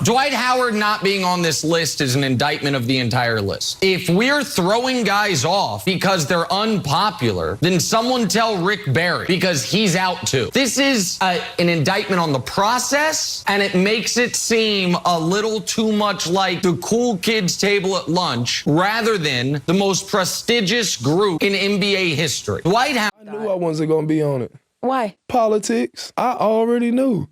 Dwight Howard not being on this list is an indictment of the entire list. If we're throwing guys off because they're unpopular, then someone tell Rick Barry, because he's out too. This is an indictment on the process, and it makes it seem a little too much like the cool kids table at lunch rather than the most prestigious group in NBA history. Dwight Howard. I knew I wasn't going to be on it. Why? Politics. I already knew.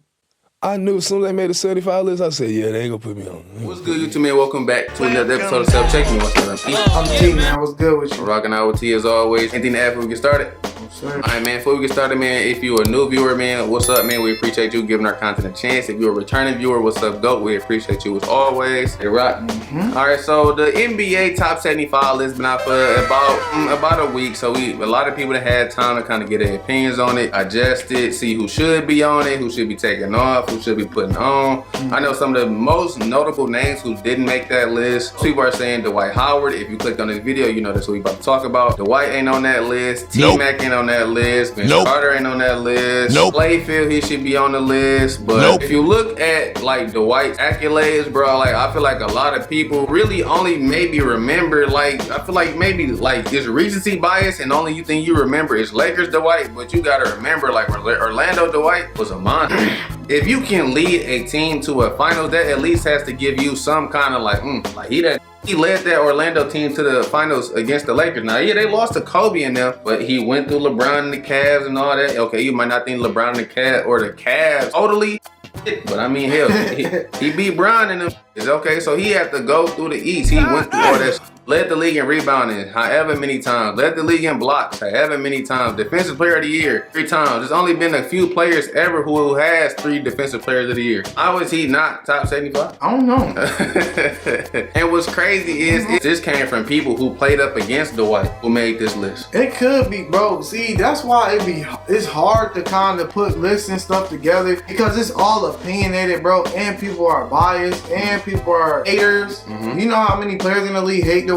I knew as soon as they made a 75 list, I said, yeah, they ain't gonna put me on. What's good, YouTube, man? Welcome back to another episode of Self Check Me. What's up, P? I'm T, man. What's good with you? Rocking out with T as always. Anything to add before we get started? Sure. Alright, man, before we get started, man, if you're a new viewer, man, what's up, man? We appreciate you giving our content a chance. If you're a returning viewer, what's up, GOAT? We appreciate you as always. Hey, Rock. Alright, so the NBA top 75 list been out for about a week. So a lot of people that had time to kind of get their opinions on it, adjust it, see who should be on it, who should be taken off, who should be putting on. I know some of the most notable names who didn't make that list. People are saying Dwight Howard. If you clicked on this video, you know that's what we about to talk about. Dwight ain't on that list. T-Mac ain't on that list. Vince Carter ain't on that list. Playfield, he should be on the list. But if you look at like Dwight's accolades, bro, like I feel like a lot of people really only maybe remember, like I feel like maybe like there's recency bias and only thing you remember is Lakers Dwight, but you gotta remember like Orlando Dwight was a monster. If you can lead a team to a finals, that at least has to give you some kind of like he led that Orlando team to the finals against the Lakers. Now, yeah, they lost to Kobe and them, but he went through LeBron and the Cavs and all that. Okay, you might not think LeBron and the Cavs or the Cavs totally, but I mean, hell, he beat Bron and them. It's okay, so he had to go through the East. He went through all that. Led the league in rebounding however many times. Led the league in blocks however many times. Defensive player of the year 3 times. There's only been a few players ever who has 3 defensive players of the year. How is he not top 75? I don't know. And what's crazy is this came from people who played up against Dwight who made this list. It could be, bro. See, that's why it's hard to kind of put lists and stuff together because it's all opinionated, bro. And people are biased and people are haters. You know how many players in the league hate Dwight?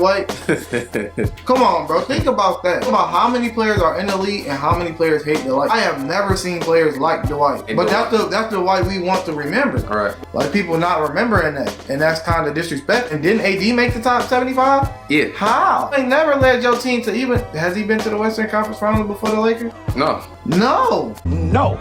Come on, bro. Think about that. Think about how many players are in the league and how many players hate Dwight. I have never seen players like Dwight. But that's the Dwight we want to remember. All right. Like people not remembering that. And that's kind of disrespect. And didn't AD make the top 75? Yeah. How? They never led your team to even... Has he been to the Western Conference Finals before the Lakers? No. No. No.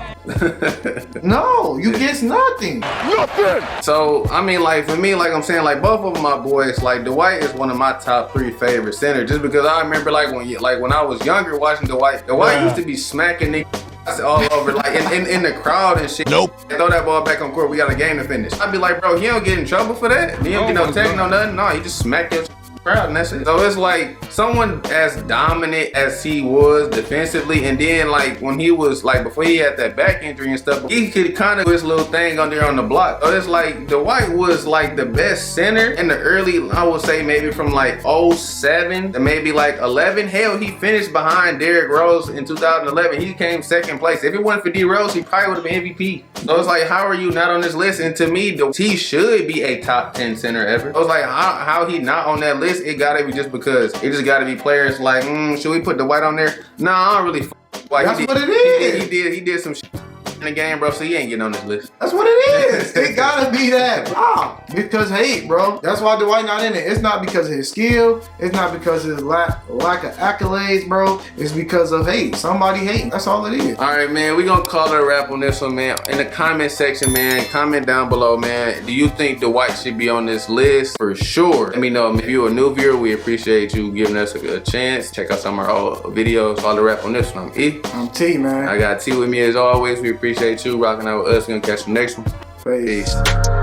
No. You get nothing. Nothing. So, I mean, like, for me, like I'm saying, like, both of my boys, like, Dwight is one of my top 3 favorite centers. Just because I remember, like, when I was younger watching Dwight used to be smacking niggas all over, like, in the crowd and shit. Throw that ball back on court. We got a game to finish. I'd be like, bro, he don't get in trouble for that. He don't get no tech, no nothing. No, he just smacked your crowd and that's it. So it's like someone as dominant as he was defensively, and then like when he was like before he had that back injury and stuff, he could kind of do his little thing on there on the block. So it's like Dwight was like the best center in the early, I would say maybe from like 07 to maybe like 11. Hell, he finished behind Derrick Rose in 2011. He came 2nd place. If it wasn't for D Rose, he probably would have been MVP. So it's like, how are you not on this list? And to me, he should be a top 10 center ever. So it's like, how he not on that list? It gotta be just because it just gotta be players like, should we put Dwight on there? Nah, I don't really like. That's what it is. He did some shit in the game, bro, so he ain't getting on this list. That's what it is. It gotta be that. Wow. Because hate, bro. That's why Dwight not in it. It's not because of his skill. It's not because of his lack of accolades, bro. It's because of hate. Somebody hate. That's all it is. All right, man. We gonna call it a wrap on this one, man. In the comment section, man, comment down below, man. Do you think Dwight should be on this list? For sure. Let me know. If you're a new viewer, we appreciate you giving us a chance. Check out some of our old videos. Call it a wrap on this one. I'm E. I'm T, man. I got T with me as always. We appreciate you rocking out with us. We're gonna catch you next one. Peace. Peace.